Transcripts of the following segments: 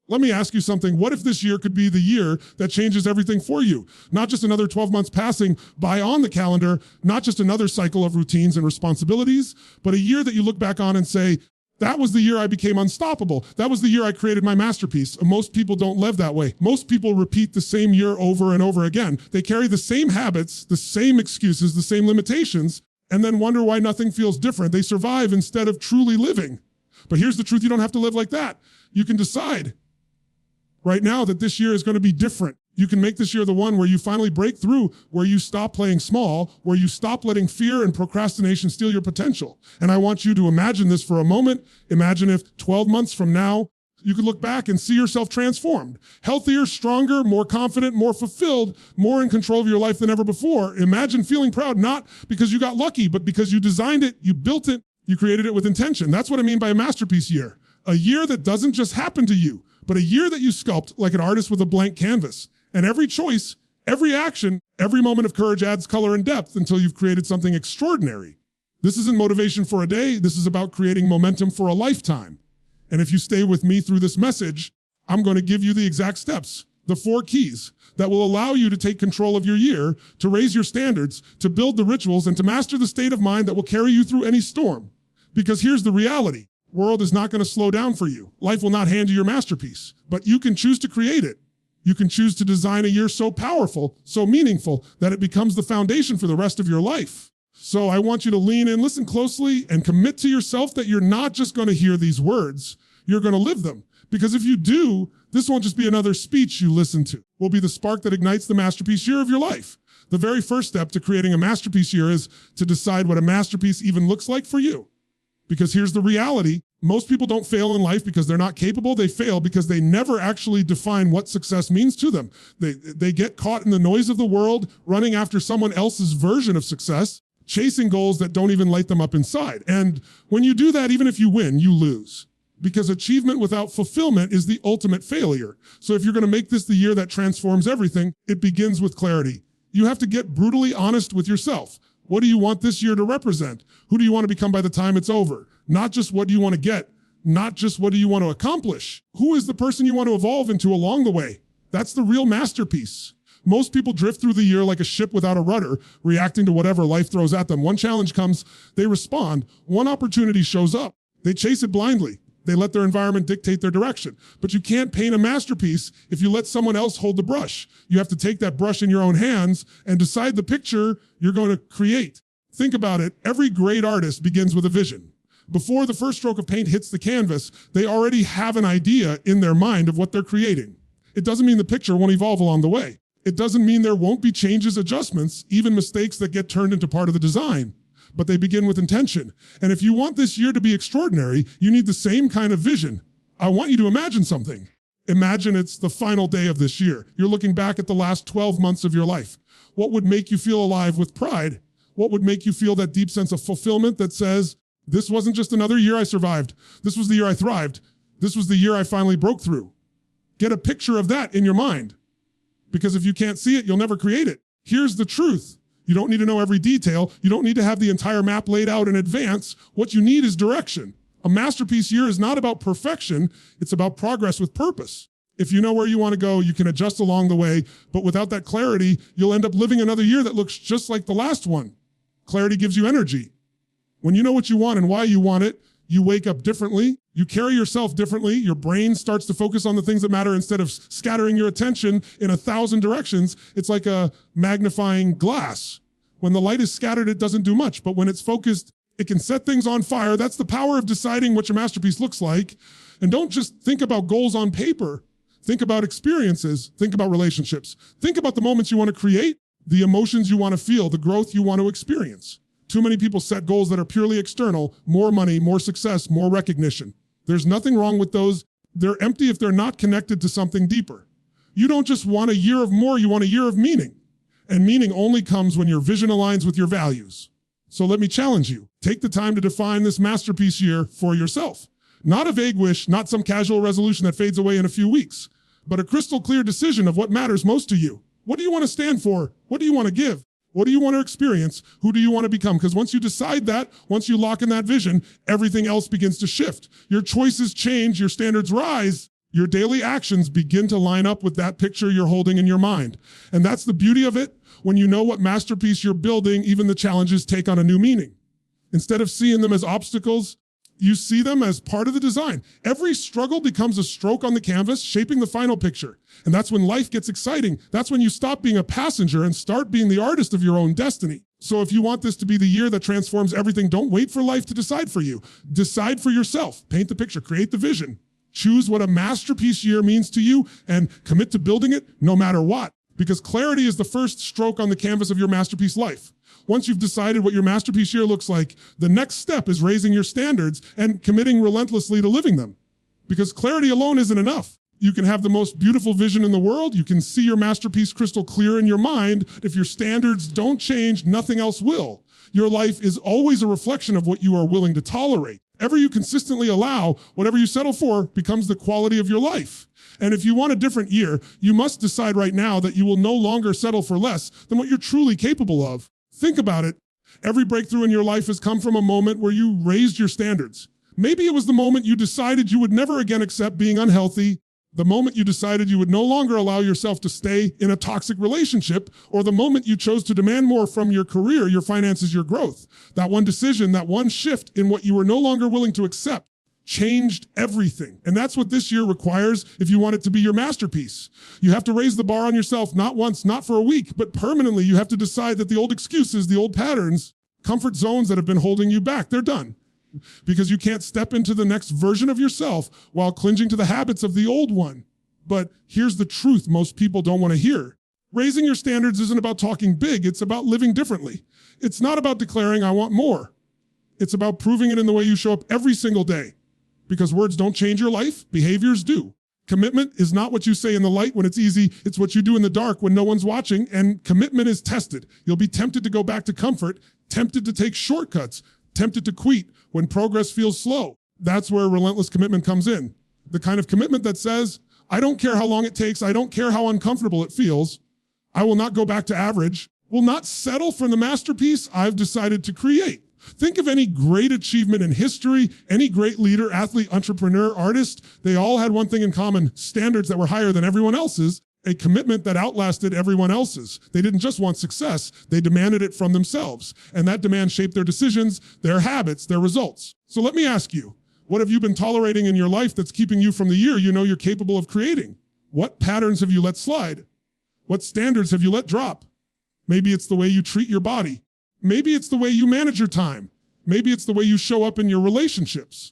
Let me ask you something. What if this year could be the year that changes everything for you? Not just another 12 months passing by on the calendar, not just another cycle of routines and responsibilities, but a year that you look back on and say, that was the year I became unstoppable. That was the year I created my masterpiece. Most people don't live that way. Most people repeat the same year over and over again. They carry the same habits, the same excuses, the same limitations, and then wonder why nothing feels different. They survive instead of truly living. But here's the truth, you don't have to live like that. You can decide right now that this year is going to be different. You can make this year the one where you finally break through, where you stop playing small, where you stop letting fear and procrastination steal your potential. And I want you to imagine this for a moment. Imagine if 12 months from now, you could look back and see yourself transformed, healthier, stronger, more confident, more fulfilled, more in control of your life than ever before. Imagine feeling proud, not because you got lucky, but because you designed it, you built it, you created it with intention. That's what I mean by a masterpiece year. A year that doesn't just happen to you, but a year that you sculpt like an artist with a blank canvas. And every choice, every action, every moment of courage adds color and depth until you've created something extraordinary. This isn't motivation for a day. This is about creating momentum for a lifetime. And if you stay with me through this message, I'm going to give you the exact steps, the 4 keys that will allow you to take control of your year, to raise your standards, to build the rituals, and to master the state of mind that will carry you through any storm. Because here's the reality. World is not going to slow down for you. Life will not hand you your masterpiece, but you can choose to create it. You can choose to design a year so powerful, so meaningful, that it becomes the foundation for the rest of your life. So I want you to lean in, listen closely, and commit to yourself that you're not just going to hear these words, you're going to live them. Because if you do, this won't just be another speech you listen to. It will be the spark that ignites the masterpiece year of your life. The very first step to creating a masterpiece year is to decide what a masterpiece even looks like for you. Because here's the reality. Most people don't fail in life because they're not capable. They fail because they never actually define what success means to them. They get caught in the noise of the world, running after someone else's version of success, chasing goals that don't even light them up inside. And when you do that, even if you win, you lose. Because achievement without fulfillment is the ultimate failure. So if you're going to make this the year that transforms everything, it begins with clarity. You have to get brutally honest with yourself. What do you want this year to represent? Who do you want to become by the time it's over? Not just what do you want to get, not just what do you want to accomplish. Who is the person you want to evolve into along the way? That's the real masterpiece. Most people drift through the year like a ship without a rudder, reacting to whatever life throws at them. One challenge comes, they respond. One opportunity shows up. They chase it blindly. They let their environment dictate their direction. But you can't paint a masterpiece if you let someone else hold the brush. You have to take that brush in your own hands and decide the picture you're going to create. Think about it. Every great artist begins with a vision. Before the first stroke of paint hits the canvas, they already have an idea in their mind of what they're creating. It doesn't mean the picture won't evolve along the way. It doesn't mean there won't be changes, adjustments, even mistakes that get turned into part of the design. But they begin with intention. And if you want this year to be extraordinary, you need the same kind of vision. I want you to imagine something. Imagine it's the final day of this year. You're looking back at the last 12 months of your life. What would make you feel alive with pride? What would make you feel that deep sense of fulfillment that says, this wasn't just another year I survived. This was the year I thrived. This was the year I finally broke through. Get a picture of that in your mind. Because if you can't see it, you'll never create it. Here's the truth. You don't need to know every detail. You don't need to have the entire map laid out in advance. What you need is direction. A masterpiece year is not about perfection. It's about progress with purpose. If you know where you want to go, you can adjust along the way. But without that clarity, you'll end up living another year that looks just like the last one. Clarity gives you energy. When you know what you want and why you want it, you wake up differently. You carry yourself differently. Your brain starts to focus on the things that matter instead of scattering your attention in 1,000 directions. It's like a magnifying glass. When the light is scattered, it doesn't do much. But when it's focused, it can set things on fire. That's the power of deciding what your masterpiece looks like. And don't just think about goals on paper. Think about experiences. Think about relationships. Think about the moments you want to create, the emotions you want to feel, the growth you want to experience. Too many people set goals that are purely external, more money, more success, more recognition. There's nothing wrong with those. They're empty if they're not connected to something deeper. You don't just want a year of more, you want a year of meaning. And meaning only comes when your vision aligns with your values. So let me challenge you. Take the time to define this masterpiece year for yourself. Not a vague wish, not some casual resolution that fades away in a few weeks, but a crystal clear decision of what matters most to you. What do you want to stand for? What do you want to give? What do you want to experience? Who do you want to become? Because once you decide that, once you lock in that vision, everything else begins to shift. Your choices change, your standards rise, Your daily actions begin to line up with that picture you're holding in your mind. And that's the beauty of it. When you know what masterpiece you're building, even the challenges take on a new meaning. Instead of seeing them as obstacles, you see them as part of the design. Every struggle becomes a stroke on the canvas, shaping the final picture. And that's when life gets exciting. That's when you stop being a passenger and start being the artist of your own destiny. So if you want this to be the year that transforms everything, don't wait for life to decide for you. Decide for yourself. Paint the picture, create the vision. Choose what a masterpiece year means to you and commit to building it no matter what. Because clarity is the first stroke on the canvas of your masterpiece life. Once you've decided what your masterpiece year looks like, the next step is raising your standards and committing relentlessly to living them. Because clarity alone isn't enough. You can have the most beautiful vision in the world. You can see your masterpiece crystal clear in your mind. If your standards don't change, nothing else will. Your life is always a reflection of what you are willing to tolerate. Whatever you consistently allow, whatever you settle for, becomes the quality of your life. And if you want a different year, you must decide right now that you will no longer settle for less than what you're truly capable of. Think about it. Every breakthrough in your life has come from a moment where you raised your standards. Maybe it was the moment you decided you would never again accept being unhealthy, the moment you decided you would no longer allow yourself to stay in a toxic relationship, or the moment you chose to demand more from your career, your finances, your growth. That one decision, that one shift in what you were no longer willing to accept changed everything. And that's what this year requires if you want it to be your masterpiece. You have to raise the bar on yourself, not once, not for a week, but permanently. You have to decide that the old excuses, the old patterns, comfort zones that have been holding you back, they're done. Because you can't step into the next version of yourself while clinging to the habits of the old one. But here's the truth most people don't want to hear. Raising your standards isn't about talking big, it's about living differently. It's not about declaring, I want more. It's about proving it in the way you show up every single day. Because words don't change your life, behaviors do. Commitment is not what you say in the light when it's easy, it's what you do in the dark when no one's watching, and commitment is tested. You'll be tempted to go back to comfort, tempted to take shortcuts, tempted to quit when progress feels slow. That's where relentless commitment comes in. The kind of commitment that says, I don't care how long it takes, I don't care how uncomfortable it feels, I will not go back to average, will not settle for the masterpiece I've decided to create. Think of any great achievement in history, any great leader, athlete, entrepreneur, artist. They all had one thing in common, standards that were higher than everyone else's, a commitment that outlasted everyone else's. They didn't just want success, they demanded it from themselves. And that demand shaped their decisions, their habits, their results. So let me ask you, what have you been tolerating in your life that's keeping you from the year you know you're capable of creating? What patterns have you let slide? What standards have you let drop? Maybe it's the way you treat your body. Maybe it's the way you manage your time. Maybe it's the way you show up in your relationships.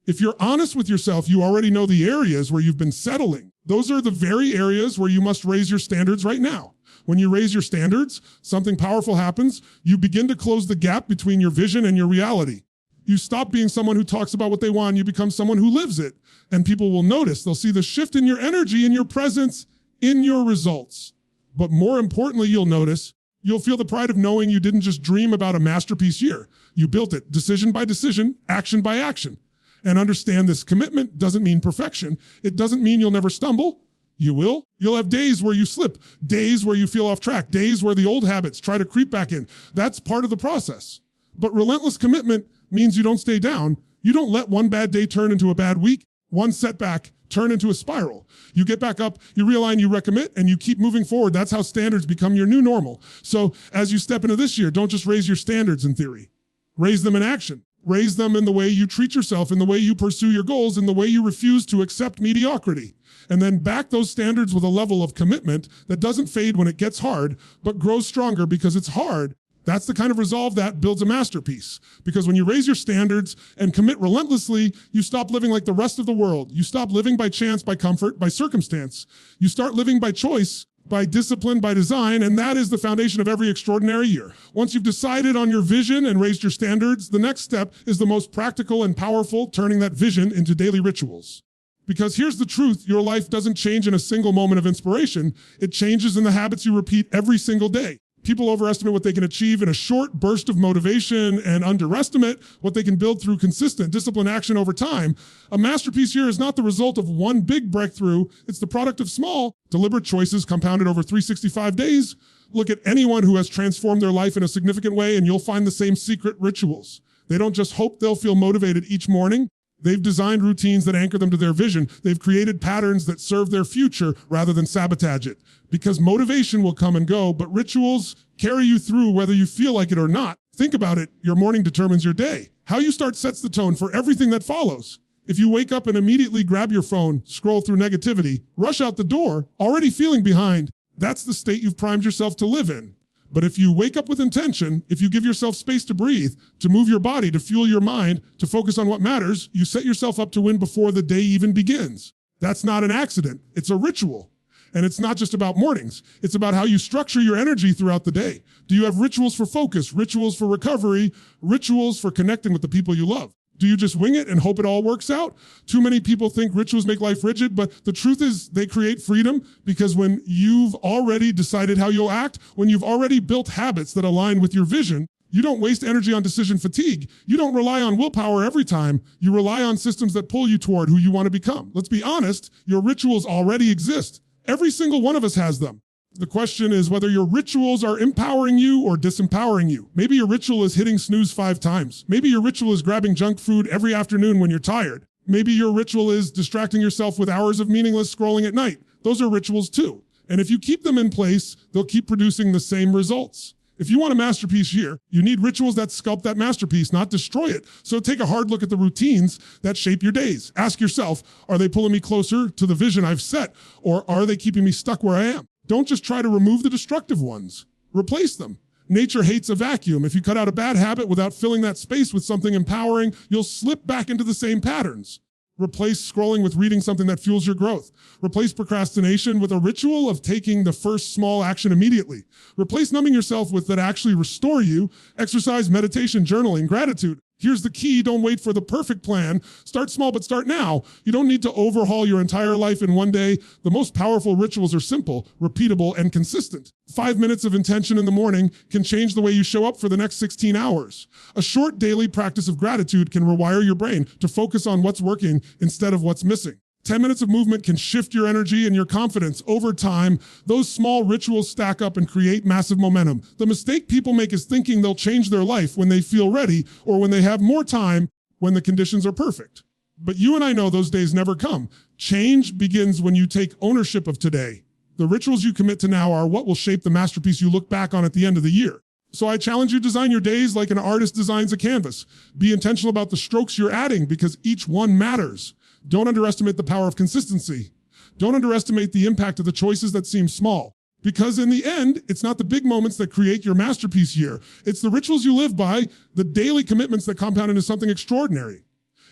If you're honest with yourself, you already know the areas where you've been settling. Those are the very areas where you must raise your standards right now. When you raise your standards, something powerful happens. You begin to close the gap between your vision and your reality. You stop being someone who talks about what they want, you become someone who lives it. And people will notice, they'll see the shift in your energy, in your presence, in your results. But more importantly, you'll feel the pride of knowing you didn't just dream about a masterpiece year. You built it decision by decision, action by action. And understand this commitment doesn't mean perfection. It doesn't mean you'll never stumble. You will. You'll have days where you slip, days where you feel off track, days where the old habits try to creep back in. That's part of the process. But relentless commitment means you don't stay down. You don't let one bad day turn into a bad week, one setback turn into a spiral. You get back up, you realign, you recommit, and you keep moving forward. That's how standards become your new normal. So as you step into this year, don't just raise your standards in theory. Raise them in action. Raise them in the way you treat yourself, in the way you pursue your goals, in the way you refuse to accept mediocrity. And then back those standards with a level of commitment that doesn't fade when it gets hard, but grows stronger because it's hard. That's the kind of resolve that builds a masterpiece. Because when you raise your standards and commit relentlessly, you stop living like the rest of the world. You stop living by chance, by comfort, by circumstance. You start living by choice, by discipline, by design, and that is the foundation of every extraordinary year. Once you've decided on your vision and raised your standards, the next step is the most practical and powerful, turning that vision into daily rituals. Because here's the truth, your life doesn't change in a single moment of inspiration. It changes in the habits you repeat every single day. People overestimate what they can achieve in a short burst of motivation and underestimate what they can build through consistent, disciplined action over time. A masterpiece year is not the result of one big breakthrough. It's the product of small, deliberate choices compounded over 365 days. Look at anyone who has transformed their life in a significant way and you'll find the same secret rituals. They don't just hope they'll feel motivated each morning. They've designed routines that anchor them to their vision. They've created patterns that serve their future rather than sabotage it. Because motivation will come and go, but rituals carry you through whether you feel like it or not. Think about it. Your morning determines your day. How you start sets the tone for everything that follows. If you wake up and immediately grab your phone, scroll through negativity, rush out the door, already feeling behind, that's the state you've primed yourself to live in. But if you wake up with intention, if you give yourself space to breathe, to move your body, to fuel your mind, to focus on what matters, you set yourself up to win before the day even begins. That's not an accident. It's a ritual. And it's not just about mornings. It's about how you structure your energy throughout the day. Do you have rituals for focus, rituals for recovery, rituals for connecting with the people you love? Do you just wing it and hope it all works out? Too many people think rituals make life rigid, but the truth is they create freedom, because when you've already decided how you'll act, when you've already built habits that align with your vision, you don't waste energy on decision fatigue. You don't rely on willpower every time. You rely on systems that pull you toward who you want to become. Let's be honest, your rituals already exist. Every single one of us has them. The question is whether your rituals are empowering you or disempowering you. Maybe your ritual is hitting snooze 5 times. Maybe your ritual is grabbing junk food every afternoon when you're tired. Maybe your ritual is distracting yourself with hours of meaningless scrolling at night. Those are rituals too. And if you keep them in place, they'll keep producing the same results. If you want a masterpiece year, you need rituals that sculpt that masterpiece, not destroy it. So take a hard look at the routines that shape your days. Ask yourself, are they pulling me closer to the vision I've set, or are they keeping me stuck where I am? Don't just try to remove the destructive ones. Replace them. Nature hates a vacuum. If you cut out a bad habit without filling that space with something empowering, you'll slip back into the same patterns. Replace scrolling with reading something that fuels your growth. Replace procrastination with a ritual of taking the first small action immediately. Replace numbing yourself with that actually restore you. Exercise, meditation, journaling, gratitude. Here's the key. Don't wait for the perfect plan. Start small, but start now. You don't need to overhaul your entire life in one day. The most powerful rituals are simple, repeatable, and consistent. 5 minutes of intention in the morning can change the way you show up for the next 16 hours. A short daily practice of gratitude can rewire your brain to focus on what's working instead of what's missing. 10 minutes of movement can shift your energy and your confidence. Over time, those small rituals stack up and create massive momentum. The mistake people make is thinking they'll change their life when they feel ready or when they have more time, when the conditions are perfect. But you and I know those days never come. Change begins when you take ownership of today. The rituals you commit to now are what will shape the masterpiece you look back on at the end of the year. So I challenge you to design your days like an artist designs a canvas. Be intentional about the strokes you're adding, because each one matters. Don't underestimate the power of consistency. Don't underestimate the impact of the choices that seem small. Because in the end, it's not the big moments that create your masterpiece year. It's the rituals you live by, the daily commitments that compound into something extraordinary.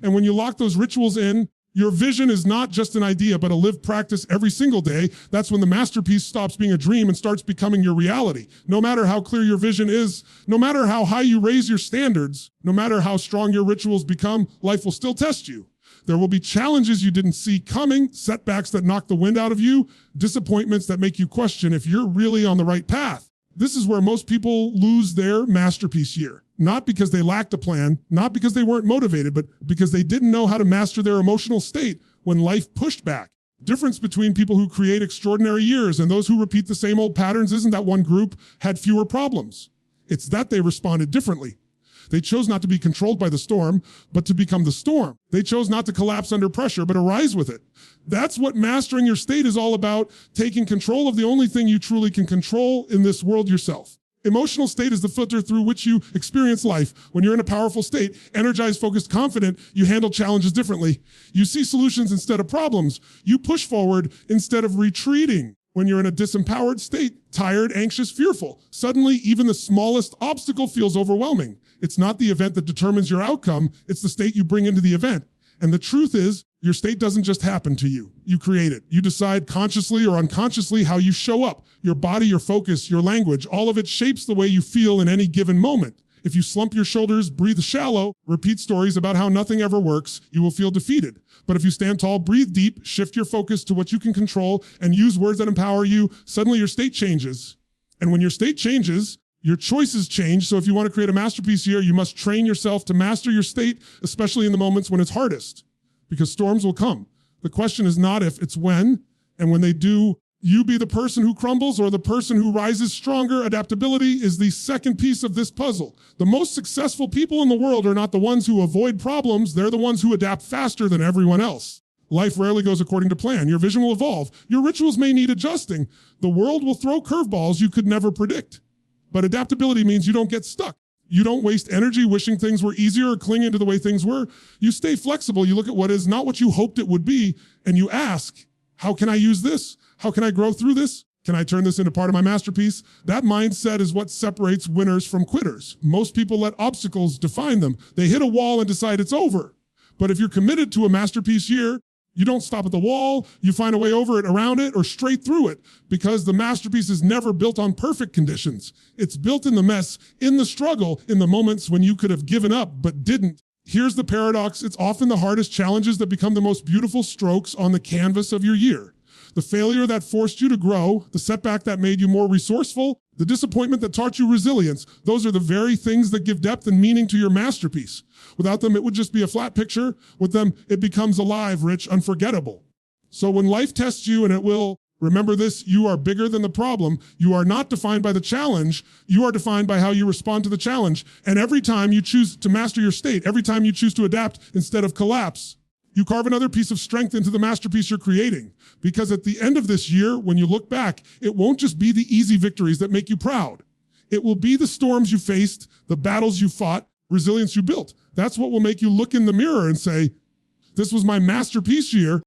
And when you lock those rituals in, your vision is not just an idea, but a lived practice every single day. That's when the masterpiece stops being a dream and starts becoming your reality. No matter how clear your vision is, no matter how high you raise your standards, no matter how strong your rituals become, life will still test you. There will be challenges you didn't see coming, setbacks that knock the wind out of you, disappointments that make you question if you're really on the right path. This is where most people lose their masterpiece year. Not because they lacked a plan, not because they weren't motivated, but because they didn't know how to master their emotional state when life pushed back. Difference between people who create extraordinary years and those who repeat the same old patterns isn't that one group had fewer problems. It's that they responded differently. They chose not to be controlled by the storm, but to become the storm. They chose not to collapse under pressure, but arise with it. That's what mastering your state is all about, taking control of the only thing you truly can control in this world, yourself. Emotional state is the filter through which you experience life. When you're in a powerful state, energized, focused, confident, you handle challenges differently. You see solutions instead of problems. You push forward instead of retreating. When you're in a disempowered state, tired, anxious, fearful, suddenly even the smallest obstacle feels overwhelming. It's not the event that determines your outcome, it's the state you bring into the event. And the truth is, your state doesn't just happen to you. You create it. You decide consciously or unconsciously how you show up. Your body, your focus, your language, all of it shapes the way you feel in any given moment. If you slump your shoulders, breathe shallow, repeat stories about how nothing ever works, you will feel defeated. But if you stand tall, breathe deep, shift your focus to what you can control, and use words that empower you, suddenly your state changes. And when your state changes, your choices change. So if you want to create a masterpiece year, you must train yourself to master your state, especially in the moments when it's hardest, because storms will come. The question is not if, it's when. And when they do, You be the person who crumbles or the person who rises stronger. Adaptability is the second piece of this puzzle. The most successful people in the world are not the ones who avoid problems. They're the ones who adapt faster than everyone else. Life rarely goes according to plan. Your vision will evolve. Your rituals may need adjusting. The world will throw curveballs you could never predict. But adaptability means you don't get stuck. You don't waste energy wishing things were easier or clinging to the way things were. You stay flexible. You look at what is not what you hoped it would be, and you ask, how can I use this? How can I grow through this? Can I turn this into part of my masterpiece? That mindset is what separates winners from quitters. Most people let obstacles define them. They hit a wall and decide it's over. But if you're committed to a masterpiece year, you don't stop at the wall, you find a way over it, around it, or straight through it, because the masterpiece is never built on perfect conditions. It's built in the mess, in the struggle, in the moments when you could have given up but didn't. Here's the paradox. It's often the hardest challenges that become the most beautiful strokes on the canvas of your year. The failure that forced you to grow, the setback that made you more resourceful, the disappointment that taught you resilience, those are the very things that give depth and meaning to your masterpiece. Without them, it would just be a flat picture. With them, it becomes alive, rich, unforgettable. So when life tests you, and it will, remember this, you are bigger than the problem. You are not defined by the challenge. You are defined by how you respond to the challenge. And every time you choose to master your state, every time you choose to adapt instead of collapse, you carve another piece of strength into the masterpiece you're creating. Because at the end of this year, when you look back, it won't just be the easy victories that make you proud. It will be the storms you faced, the battles you fought, resilience you built. That's what will make you look in the mirror and say, this was my masterpiece year.